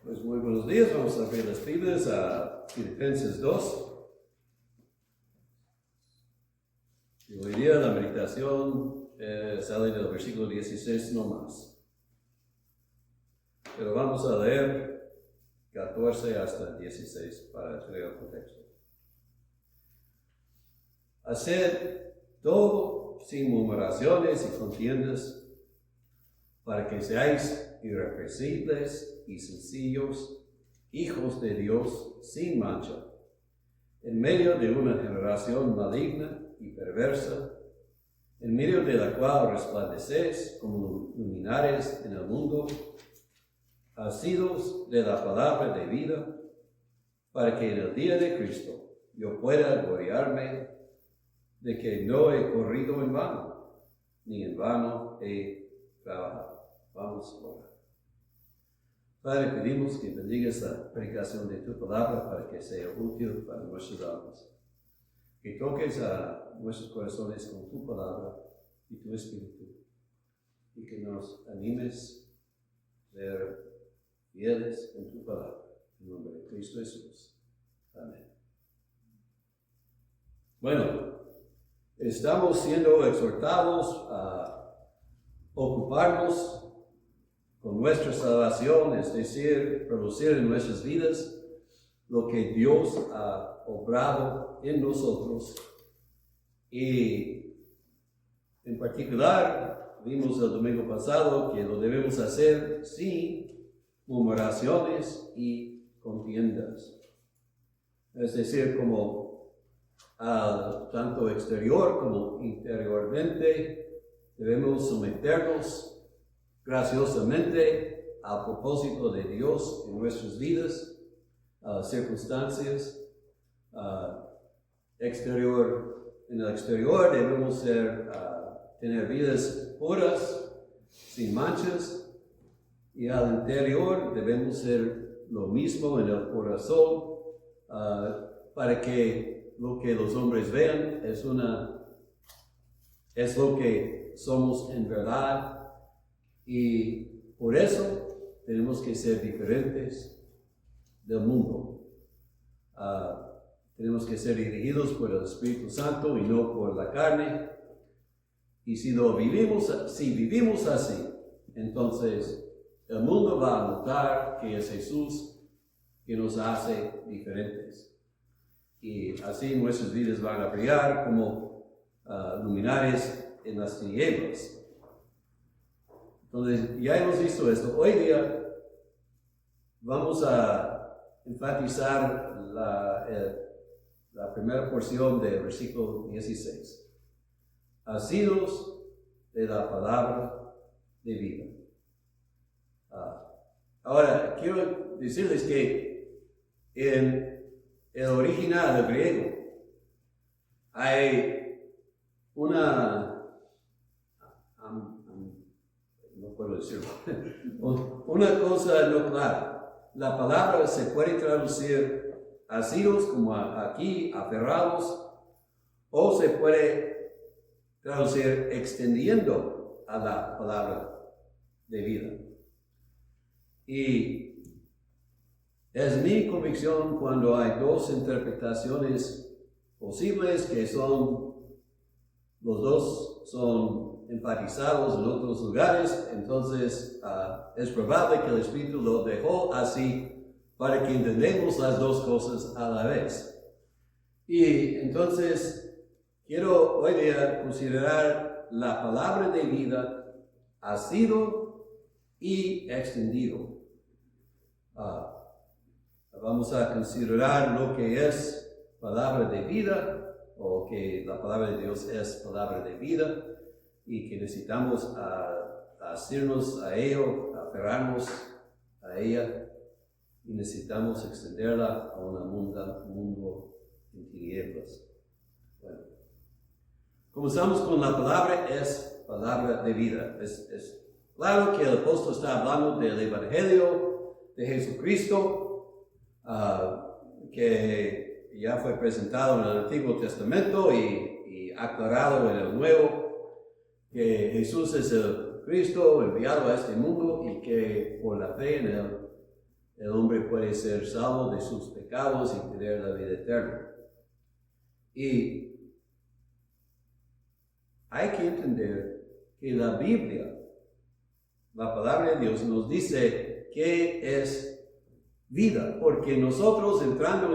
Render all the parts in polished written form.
Pues muy buenos días, vamos a abrir las Biblias a Filipenses 2. Y hoy día la meditación sale del versículo 16 no más. Pero vamos a leer 14 hasta 16 para tener el contexto. Haced todo sin murmuraciones y contiendas, para que seáis irreprensibles y sencillos, hijos de Dios sin mancha, en medio de una generación maligna y perversa, en medio de la cual resplandecéis como luminares en el mundo, asidos de la palabra de vida, para que en el día de Cristo yo pueda gloriarme de que no he corrido en vano, ni en vano he trabajado. Vamos a orar. Padre, pedimos que bendigas la predicación de tu palabra para que sea útil para nuestras almas. Que toques a nuestros corazones con tu palabra y tu espíritu. Y que nos animes a ser fieles en tu palabra. En nombre de Cristo Jesús. Amén. Bueno, estamos siendo exhortados a ocuparnos con nuestra salvación, es decir, producir en nuestras vidas lo que Dios ha obrado en nosotros. Y en particular, vimos el domingo pasado que lo debemos hacer sin murmuraciones y contiendas. Es decir, como tanto exterior como interiormente debemos someternos graciosamente al propósito de Dios en nuestras vidas, a las circunstancias. En el exterior debemos tener vidas puras, sin manchas, y al interior debemos ser lo mismo en el corazón, para que lo que los hombres vean es lo que somos en verdad. Y por eso tenemos que ser diferentes del mundo. Tenemos que ser dirigidos por el Espíritu Santo y no por la carne. Y si vivimos así, entonces el mundo va a notar que es Jesús que nos hace diferentes. Y así nuestras vidas van a brillar como luminares en las tinieblas. Entonces, ya hemos visto esto. Hoy día vamos a enfatizar la primera porción del versículo 16. Asidos de la palabra de vida. Ahora, quiero decirles que en el original, el griego, hay una una cosa no clara. La palabra se puede traducir asidos como aquí, aferrados, o se puede traducir extendiendo a la palabra de vida. Y es mi convicción cuando hay dos interpretaciones posibles que los dos son enfatizados en otros lugares, entonces es probable que el Espíritu lo dejó así para que entendamos las dos cosas a la vez. Y entonces quiero hoy día considerar la palabra de vida asido y extendido. Vamos a considerar lo que es palabra de vida, o que la palabra de Dios es palabra de vida, y que necesitamos asirnos a ello, aferrarnos a ella, y necesitamos extenderla a un mundo en tinieblas. Bueno, comenzamos con la palabra, es palabra de vida. Es claro que el apóstol está hablando del Evangelio de Jesucristo, que ya fue presentado en el Antiguo Testamento y aclarado en el Nuevo, que Jesús es el Cristo enviado a este mundo y que por la fe en Él el hombre puede ser salvo de sus pecados y tener la vida eterna. Y hay que entender que la Biblia, la palabra de Dios, nos dice qué es vida, porque nosotros entrando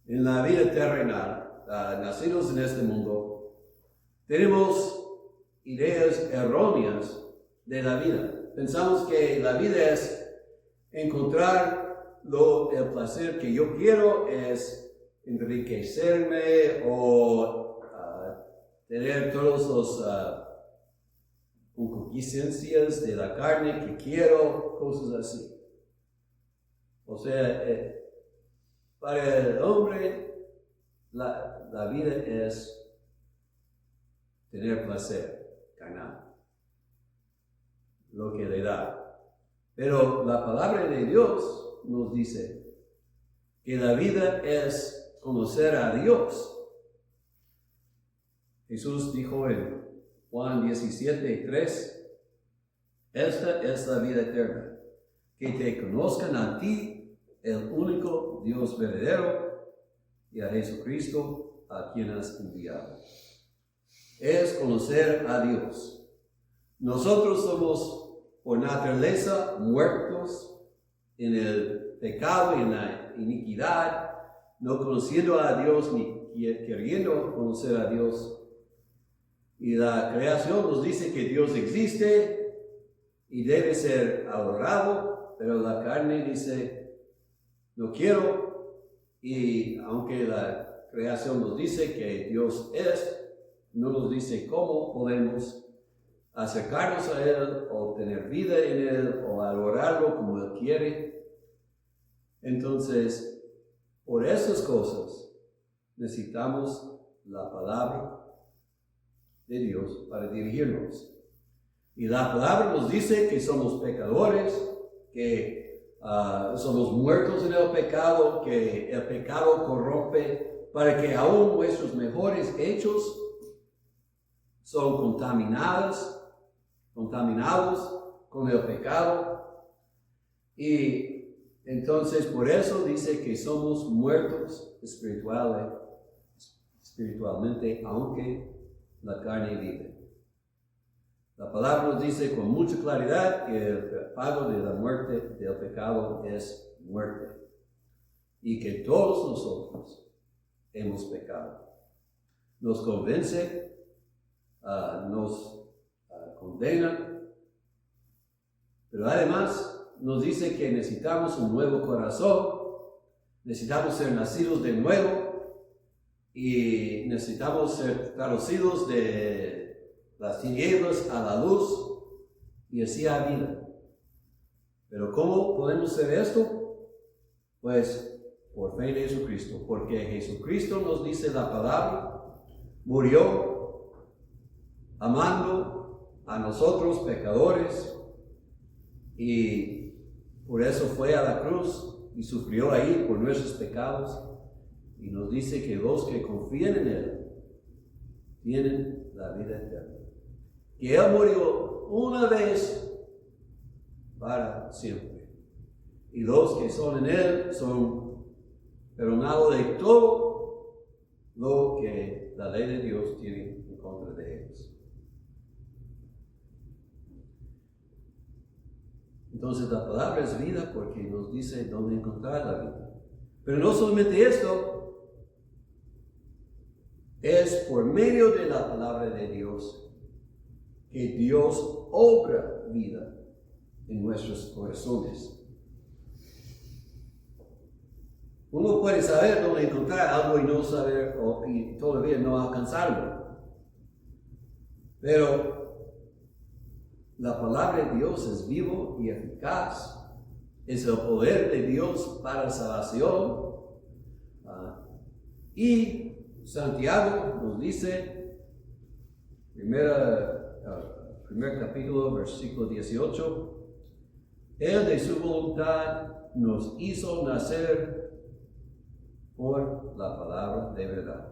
en la vida terrenal, nacidos en este mundo, tenemos ideas erróneas de la vida. Pensamos que la vida es encontrar el placer que yo quiero, es enriquecerme o tener todos los concupiscencias de la carne que quiero, cosas así. O sea, para el hombre la vida es tener placer carnal, lo que le da. Pero la palabra de Dios nos dice que la vida es conocer a Dios. Jesús dijo en Juan 17:3, esta es la vida eterna, que te conozcan a ti, el único Dios verdadero, y a Jesucristo, a quien has enviado. Es conocer a Dios. Nosotros somos por naturaleza muertos en el pecado y en la iniquidad, no conociendo a Dios ni queriendo conocer a Dios. Y la creación nos dice que Dios existe y debe ser adorado, pero la carne dice, no quiero. Y aunque la creación nos dice que Dios es, no nos dice cómo podemos acercarnos a Él o tener vida en Él o adorarlo como Él quiere. Entonces, por esas cosas necesitamos la palabra de Dios para dirigirnos. Y la palabra nos dice que somos pecadores, que somos muertos en el pecado, que el pecado corrompe, para que aún nuestros mejores hechos son contaminados con el pecado. Y entonces por eso dice que somos muertos espiritualmente, aunque la carne vive. La palabra nos dice con mucha claridad que el pago de la muerte, del pecado, es muerte. Y que todos nosotros hemos pecado. Nos convence, nos condena, pero además nos dice que necesitamos un nuevo corazón, necesitamos ser nacidos de nuevo y necesitamos ser traducidos de las tinieblas a la luz y así a vida. Pero ¿cómo podemos hacer esto? Pues por fe en Jesucristo, porque Jesucristo nos dice la palabra, murió amando a nosotros pecadores y por eso fue a la cruz y sufrió ahí por nuestros pecados y nos dice que los que confían en Él tienen la vida eterna. Que Él murió una vez para siempre y los que son en Él son perdonados de todo lo que la ley de Dios tiene en contra de ellos. Entonces la palabra es vida porque nos dice dónde encontrar la vida. Pero no solamente esto, es por medio de la palabra de Dios que Dios obra vida en nuestros corazones. Uno puede saber dónde encontrar algo y no saber, y todavía no alcanzarlo. Pero la palabra de Dios es vivo y eficaz. Es el poder de Dios para la salvación. Y Santiago nos dice, primer capítulo, versículo 18, Él de su voluntad nos hizo nacer por la palabra de verdad.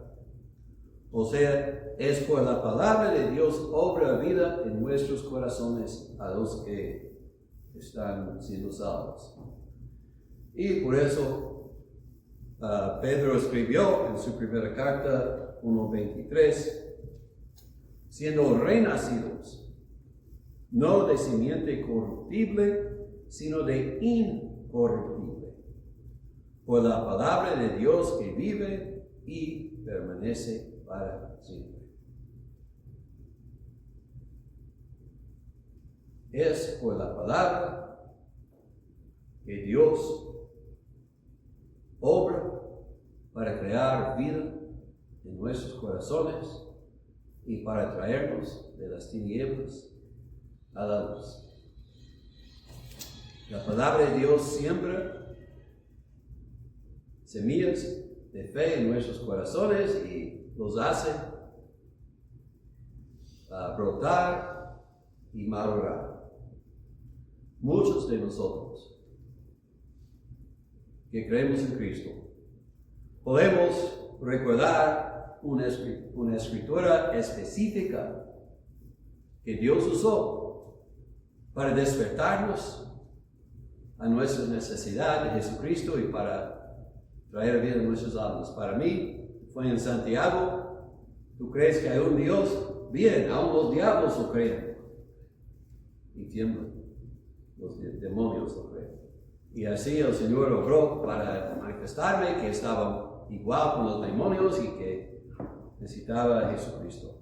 O sea, es por la palabra de Dios obra vida en nuestros corazones a los que están siendo salvos. Y por eso Pedro escribió en su primera carta 1:23, siendo renacidos, no de simiente corruptible, sino de incorruptible, por la palabra de Dios que vive y permanece para siempre. Es por la palabra que Dios obra para crear vida en nuestros corazones y para traernos de las tinieblas a la luz. La palabra de Dios siembra semillas de fe en nuestros corazones y los hace brotar y madurar. Muchos de nosotros que creemos en Cristo podemos recordar una escritura específica que Dios usó para despertarnos a nuestra necesidad de Jesucristo y para traer vida a nuestras almas. Para mí fue en Santiago. ¿Tú crees que hay un Dios? Bien, aún los diablos lo creen y tiemblan. Los demonios lo creen. Y así el Señor obró para manifestarme que estaba igual con los demonios y que necesitaba a Jesucristo.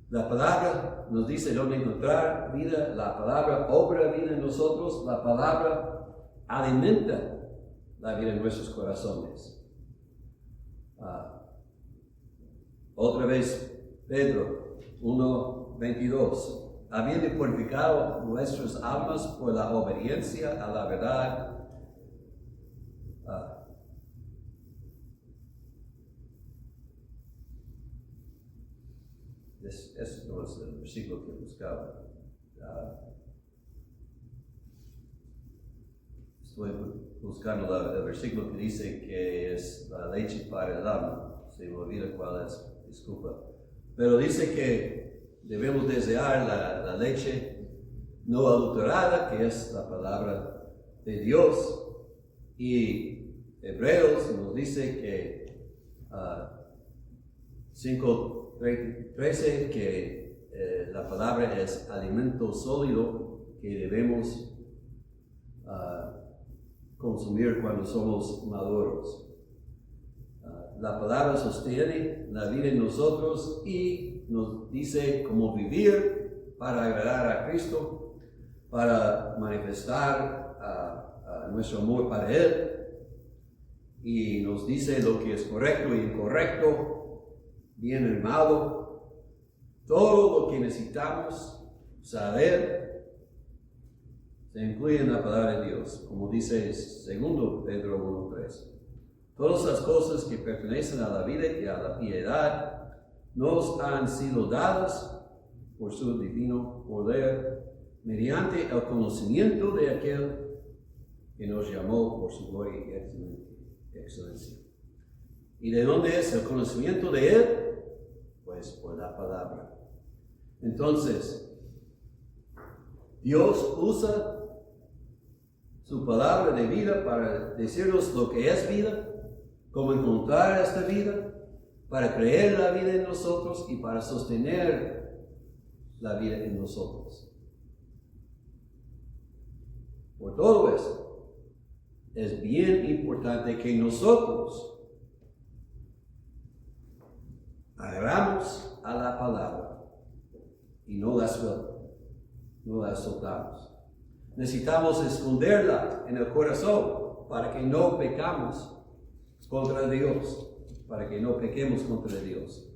La palabra nos dice dónde encontrar vida. La palabra obra vida en nosotros. La palabra alimenta la vida en nuestros corazones. Otra vez, Pedro 1:22. Habiendo purificado nuestras almas por la obediencia a la verdad, ese no es el versículo que buscaba. Estoy buscando el versículo que dice que es la leche para el alma. Se me olvida cuál es, disculpa. Pero dice que debemos desear la leche no adulterada, que es la palabra de Dios. Y Hebreos nos dice que 5:13 que la palabra es alimento sólido que debemos consumir cuando somos maduros. La palabra sostiene la vida en nosotros y nos dice cómo vivir para agradar a Cristo, para manifestar nuestro amor para Él, y nos dice lo que es correcto e incorrecto, bien y malo, todo lo que necesitamos saber se incluye en la palabra de Dios, como dice 2 Pedro 1:3. Todas las cosas que pertenecen a la vida y a la piedad nos han sido dadas por su divino poder, mediante el conocimiento de aquel que nos llamó por su gloria y excelencia. ¿Y de dónde es el conocimiento de Él? Pues por la palabra. Entonces, Dios usa su palabra de vida para decirnos lo que es vida, cómo encontrar esta vida, para creer la vida en nosotros y para sostener la vida en nosotros. Por todo esto, es bien importante que nosotros agarramos a la palabra y no la soltamos. Necesitamos esconderla en el corazón para que no pecamos contra Dios, para que no pequemos contra Dios.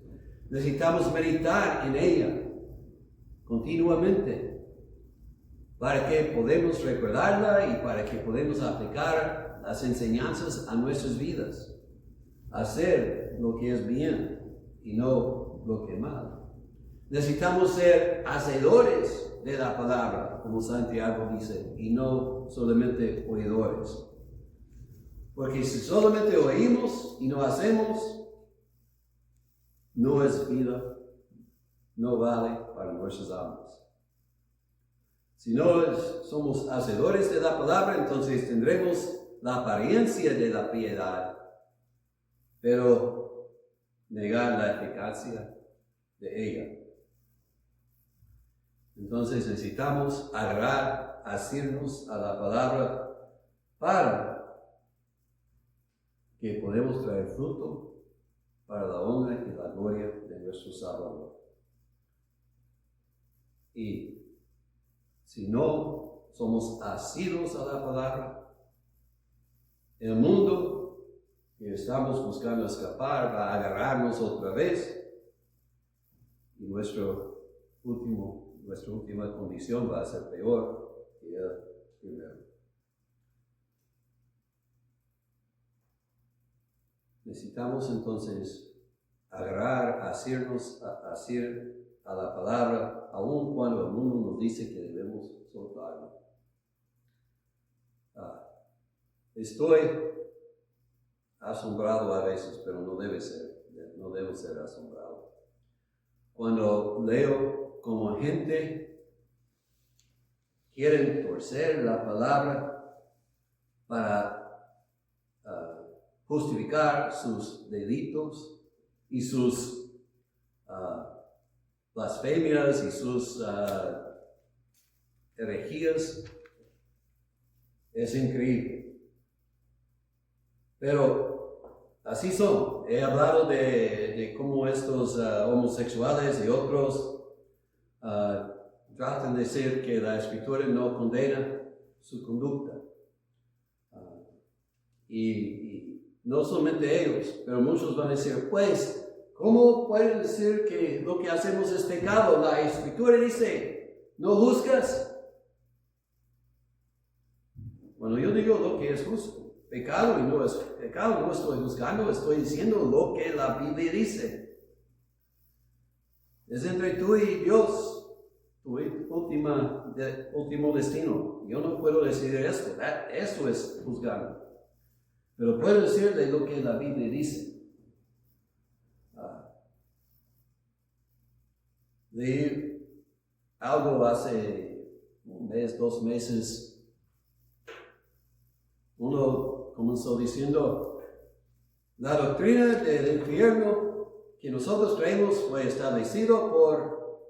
Necesitamos meditar en ella continuamente para que podamos recordarla y para que podamos aplicar las enseñanzas a nuestras vidas, hacer lo que es bien y no lo que es mal. Necesitamos ser hacedores de la palabra, como Santiago dice, y no solamente oidores. Porque si solamente oímos y no hacemos, no es vida, no vale para nuestras almas. Si no somos hacedores de la palabra, entonces tendremos la apariencia de la piedad, pero negar la eficacia de ella. Entonces necesitamos agarrar, asirnos a la palabra para que podamos traer fruto para la honra y la gloria de nuestro Salvador. Y si no somos asidos a la palabra, el mundo que estamos buscando escapar va a agarrarnos otra vez y nuestra última condición va a ser peor que el primero. Necesitamos entonces agarrar, asirnos a la palabra, aun cuando el mundo nos dice que debemos soltarlo. Estoy asombrado a veces, pero no debo ser asombrado. Cuando leo como gente quiere torcer la palabra para justificar sus delitos y sus blasfemias y sus herejías, es increíble. Pero así son. He hablado de cómo estos homosexuales y otros tratan de decir que la Escritura no condena su conducta. Y no solamente ellos, pero muchos van a decir, pues, ¿cómo pueden decir que lo que hacemos es pecado? La Escritura dice, ¿no juzgas? Bueno, yo digo lo que es justo. Pecado y no es pecado, no estoy juzgando, estoy diciendo lo que la Biblia dice. Es entre tú y Dios, tu último destino. Yo no puedo decidir esto, eso es juzgando. Pero puedo decirle lo que la Biblia dice. Leí algo hace un mes, 2 meses. Uno comenzó diciendo, la doctrina del infierno que nosotros traemos fue establecido por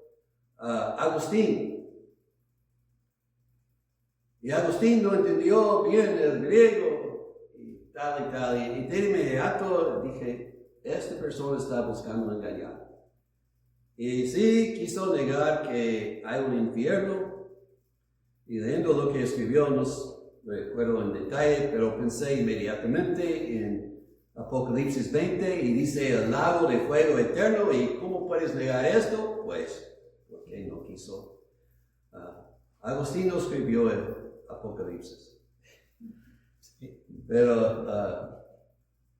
Agustín. Y Agustín no entendió bien el griego y tal. Y de inmediato dije, esta persona está buscando engañar. Y sí quiso negar que hay un infierno. Y leyendo lo que escribió, no recuerdo en detalle, pero pensé inmediatamente en Apocalipsis 20 y dice el lago de fuego eterno. ¿Y cómo puedes negar esto? Pues, porque no quiso. Agustín no escribió el Apocalipsis. Pero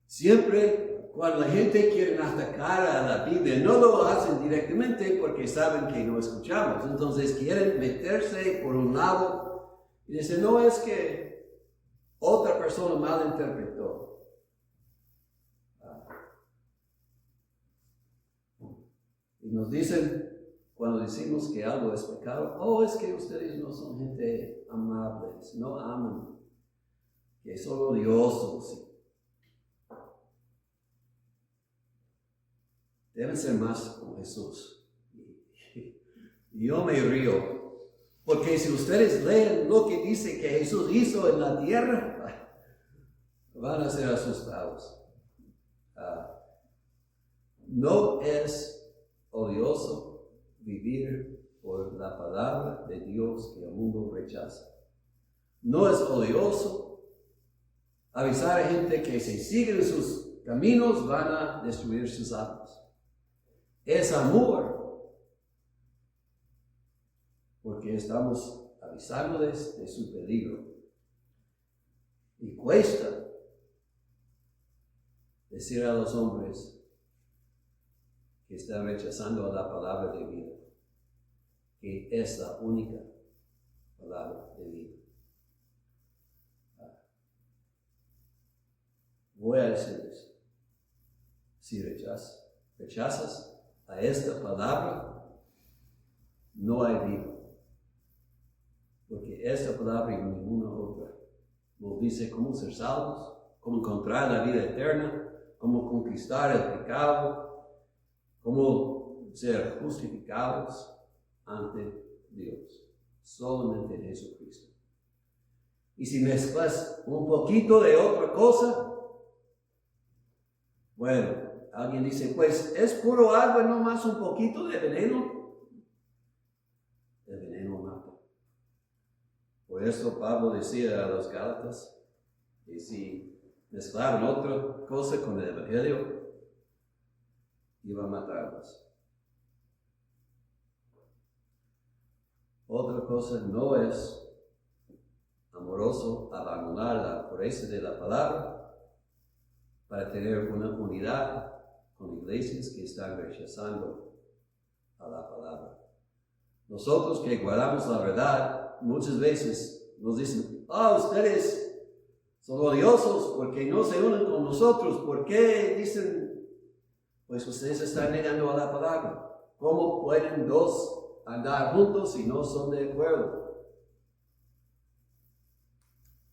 siempre cuando la gente quiere atacar a la Biblia, no lo hacen directamente porque saben que no escuchamos. Entonces quieren meterse por un lado y dicen, no, es que otra persona malinterpretó. Y nos dicen, cuando decimos que algo es pecado, es que ustedes no son gente amables, no aman, que son odiosos. Deben ser más como Jesús. Y yo me río. Porque si ustedes leen lo que dice que Jesús hizo en la tierra, van a ser asustados. No es odioso vivir por la palabra de Dios que el mundo rechaza. No es odioso avisar a gente que si siguen sus caminos van a destruir sus almas. Es amor. Porque estamos avisándoles de su peligro. Y cuesta decir a los hombres que están rechazando a la palabra de vida, que es la única palabra de vida. Voy a decirles, si rechazas a esta palabra, no hay vida. esta palabra y ninguna otra. Nos dice cómo ser salvos, cómo encontrar la vida eterna, cómo conquistar el pecado, cómo ser justificados ante Dios. Solamente en Jesucristo. Y si mezclas un poquito de otra cosa, bueno, alguien dice, pues es puro agua, no más un poquito de veneno. El veneno mata. Por eso Pablo decía a los Gálatas que si mezclaban otra cosa con el Evangelio, iba a matarlos. Otra cosa no es amoroso abandonar la pureza de la palabra para tener una unidad con iglesias que están rechazando a la palabra. Nosotros que guardamos la verdad, muchas veces nos dicen, ustedes son odiosos porque no se unen con nosotros. ¿Por qué dicen? Pues ustedes están negando a la palabra. ¿Cómo pueden dos andar juntos si no son de acuerdo?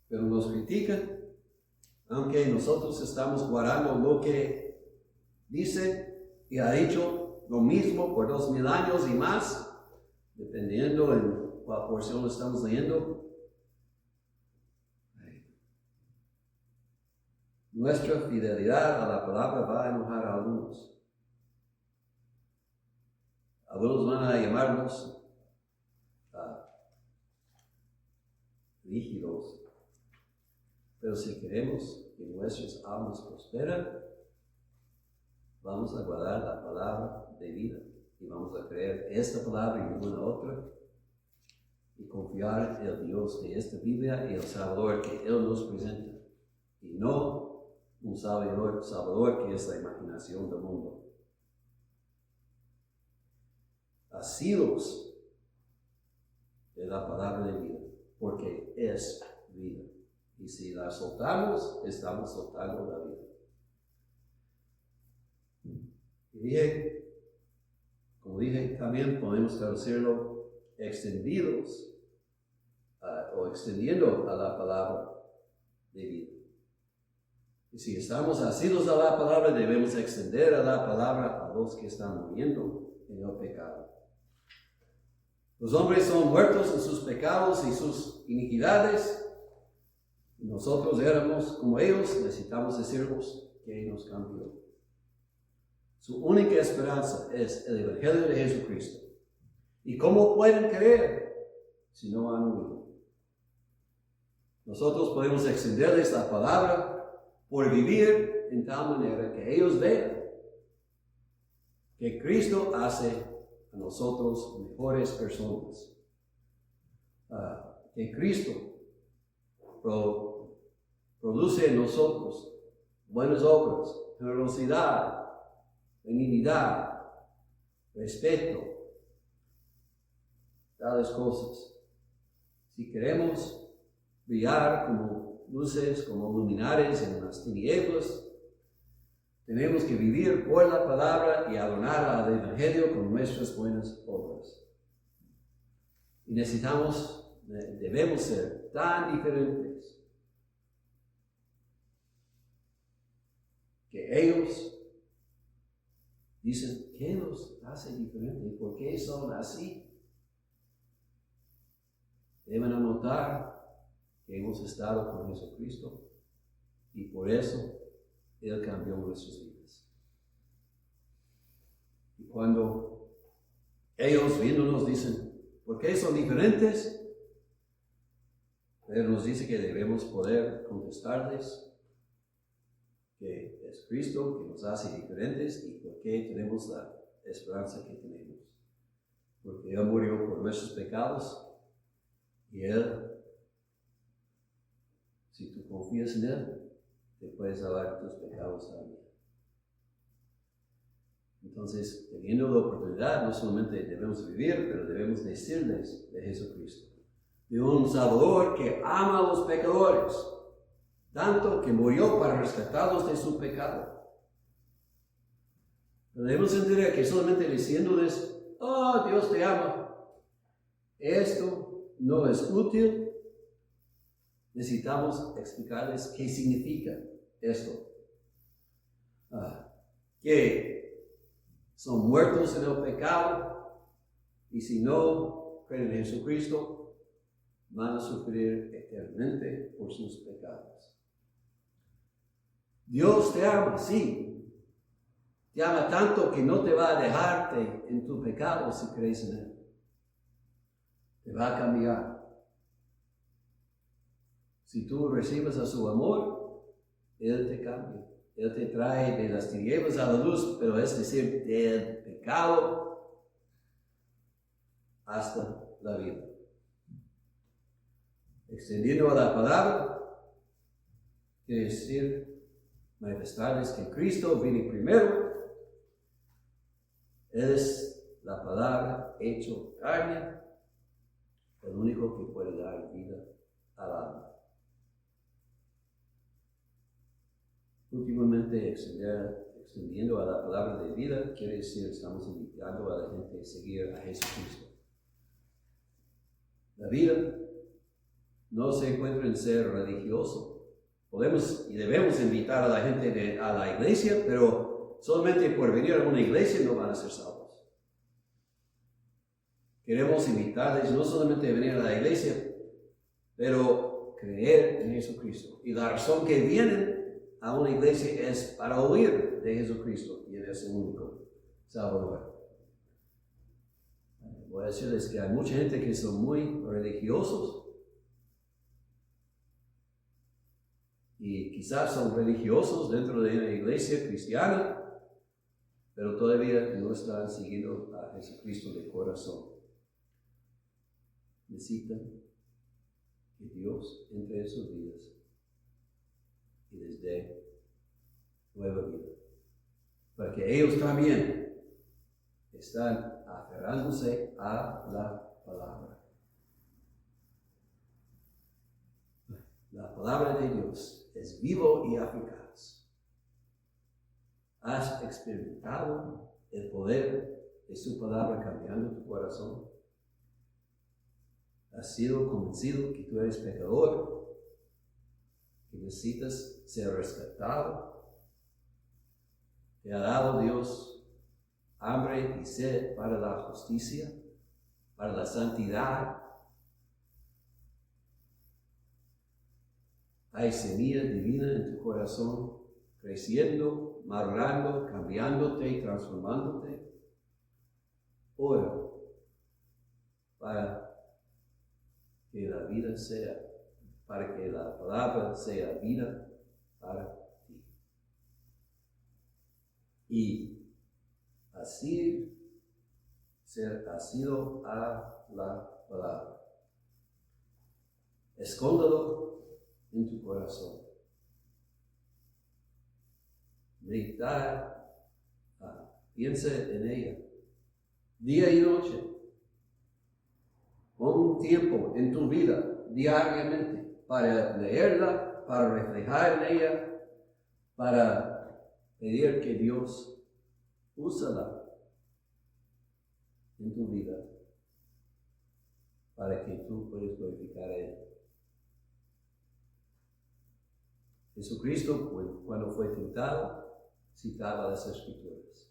Pero nos critican, aunque nosotros estamos guardando lo que dice y ha dicho lo mismo por 2000 años y más, dependiendo en cuál porción lo estamos leyendo. Nuestra fidelidad a la palabra va a enojar a algunos. Algunos van a llamarnos rígidos. Pero si queremos que nuestras almas prosperen, vamos a guardar la palabra de vida y vamos a creer esta palabra y ninguna otra y confiar en el Dios de esta Biblia y el Salvador que Él nos presenta y no un Salvador que es la imaginación del mundo. Asidos de la palabra de vida, porque es vida. Y si la soltamos, estamos soltando la vida. Y como dije, también podemos traducirlo extendidos o extendiendo a la palabra de vida. Y si estamos asidos a la palabra, debemos extender a la palabra a los que están muriendo en el pecado. Los hombres son muertos en sus pecados y sus iniquidades. Y nosotros éramos como ellos, necesitamos decirnos que nos cambió. Su única esperanza es el Evangelio de Jesucristo. ¿Y cómo pueden creer si no han oído? Nosotros podemos extenderles la palabra por vivir en tal manera que ellos vean que Cristo hace a nosotros mejores personas. Que Cristo produce en nosotros buenas obras, generosidad, benignidad, respeto, tales cosas. Si queremos brillar como luces, como luminares en las tinieblas, tenemos que vivir por la palabra y adornar al Evangelio con nuestras buenas obras. Y debemos ser tan diferentes que ellos dicen, ¿qué los hace diferentes? ¿Por qué son así? Deben anotar que hemos estado con Jesucristo y por eso Él cambió nuestras vidas. Y cuando ellos viéndonos dicen, ¿por qué son diferentes? Él nos dice que debemos poder contestarles que es Cristo que nos hace diferentes y por qué tenemos la esperanza que tenemos. Porque Él murió por nuestros pecados y Él, si tú confías en Él, te puedes salvar tus pecados también. Entonces, teniendo la oportunidad, no solamente debemos vivir, pero debemos decirles de Jesucristo, de un Salvador que ama a los pecadores, tanto que murió para rescatarlos de su pecado. Pero debemos entender que solamente diciéndoles, Dios te ama, esto no es útil necesitamos explicarles qué significa esto. Que son muertos en el pecado y si no creen en Jesucristo, van a sufrir eternamente por sus pecados. Dios te ama, sí. Te ama tanto que no te va a dejarte en tu pecado si crees en Él. Te va a cambiar. Si tú recibes a su amor, Él te cambia. Él te trae de las tinieblas a la luz, pero es decir, del pecado hasta la vida. Extendiendo a la palabra, quiere decir manifestarles que Cristo viene primero. Él es la palabra hecho carne, el único que puede dar vida al alma. Últimamente, extendiendo a la palabra de vida, quiere decir estamos invitando a la gente a seguir a Jesucristo. La vida no se encuentra en ser religioso. Podemos y debemos invitar a la gente a la iglesia, pero solamente por venir a una iglesia no van a ser salvos. Queremos invitarles no solamente a venir a la iglesia, pero creer en Jesucristo. Y la razón que vienen a una iglesia es para oír de Jesucristo y Él es el único Salvador. Voy a decirles que hay mucha gente que son muy religiosos y quizás son religiosos dentro de una iglesia cristiana, pero todavía no están siguiendo a Jesucristo de corazón. Necesitan que Dios entre en sus vidas y les dé nueva vida, para que ellos también están aferrándose a la palabra. La palabra de Dios es vivo y eficaz. ¿Has experimentado el poder de su palabra cambiando tu corazón? ¿Has sido convencido que tú eres pecador? ¿Que necesitas ser rescatado? ¿Te ha dado Dios hambre y sed para la justicia, para la santidad? Hay semilla divina en tu corazón, creciendo, madurando, cambiándote y transformándote. Ora para que la vida sea, para que la palabra sea vida para ti. Y así ser asido a la palabra. Escóndalo en tu corazón. Meditar, piensa en ella, día y noche. Pon un tiempo en tu vida, diariamente, para leerla, para reflejar en ella, para pedir que Dios úsala en tu vida, para que tú puedas glorificar a Él. Jesucristo, cuando fue tentado, citaba las Escrituras.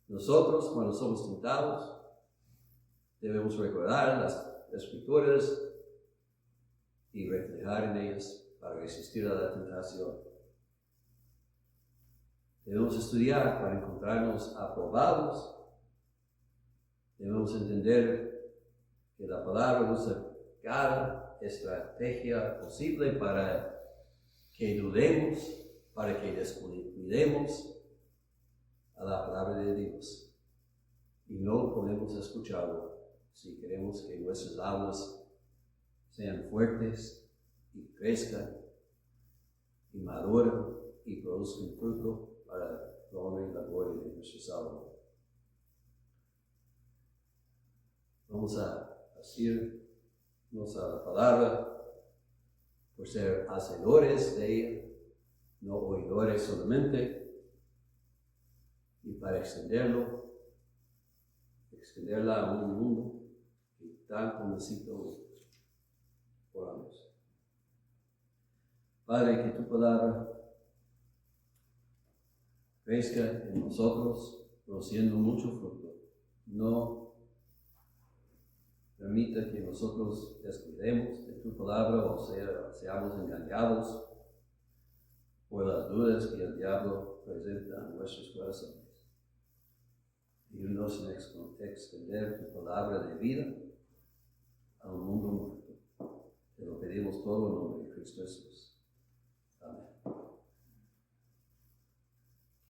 Nosotros, cuando somos tentados, debemos recordar las Escrituras y reflejar en ellas para resistir a la tentación. Debemos estudiar para encontrarnos aprobados. Debemos entender que la palabra usa cada estrategia posible para que dudemos, para que descuidemos a la palabra de Dios. Y no podemos escucharlo si queremos que nuestras almas sean fuertes y crezcan y maduren y produzcan fruto para la honra y la gloria de nuestro Salvador. Vamos a asirnos a la palabra por ser hacedores de ella, no oidores solamente, y para extenderla a un mundo que tanto necesita. Oramos. Padre, que tu palabra crezca en nosotros, produciendo mucho fruto. No permita que nosotros descuidemos de tu palabra o seamos engañados por las dudas que el diablo presenta en nuestros corazones. Ayúdanos a extender tu palabra de vida a un mundo muerto. Te lo pedimos todo en nombre de Cristo Jesús.